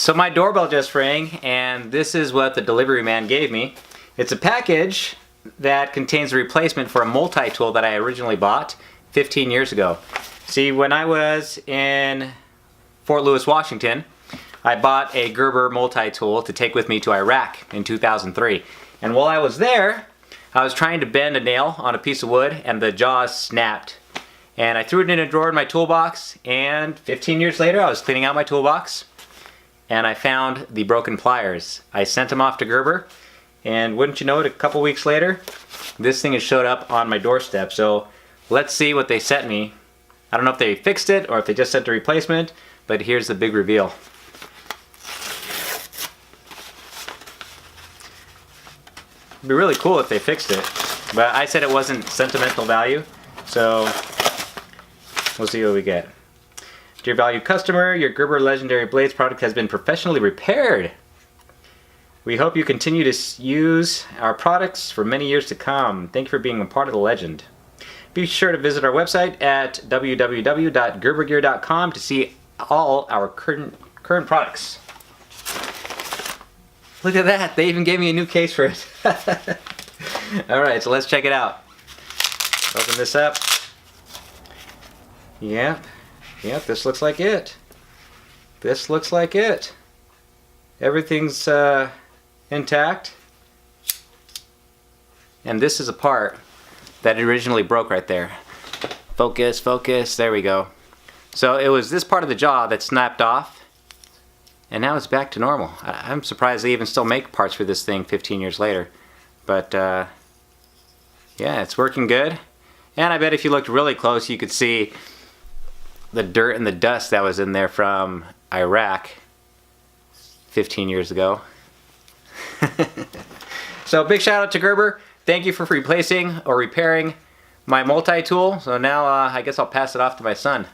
So my doorbell just rang, and this is what the delivery man gave me. It's a package that contains a replacement for a multi-tool that I originally bought 15 years ago. See, when I was in Fort Lewis, Washington, I bought a Gerber multi-tool to take with me to Iraq in 2003. And while I was there, I was trying to bend a nail on a piece of wood and the jaws snapped. And I threw it in a drawer in my toolbox, and 15 years later I was cleaning out my toolbox and I found the broken pliers. I sent them off to Gerber, and wouldn't you know it, a couple weeks later, this thing has showed up on my doorstep. So let's see what they sent me. I don't know if they fixed it or if they just sent a replacement, but here's the big reveal. It'd be really cool if they fixed it, but I said it wasn't sentimental value, so we'll see what we get. Dear valued customer, your Gerber Legendary Blades product has been professionally repaired. We hope you continue to use our products for many years to come. Thank you for being a part of the legend. Be sure to visit our website at www.gerbergear.com to see all our current products. Look at that, they even gave me a new case for it. Alright, so let's check it out. Open this up. Yep, this looks like it. This looks like it. Everything's intact. And this is a part that originally broke right there. Focus, focus, there we go. So it was this part of the jaw that snapped off, and now it's back to normal. I'm surprised they even still make parts for this thing 15 years later. But yeah, it's working good. And I bet if you looked really close, you could see the dirt and the dust that was in there from Iraq 15 years ago. So big shout out to Gerber. Thank you for replacing or repairing my multi-tool. So now I guess I'll pass it off to my son.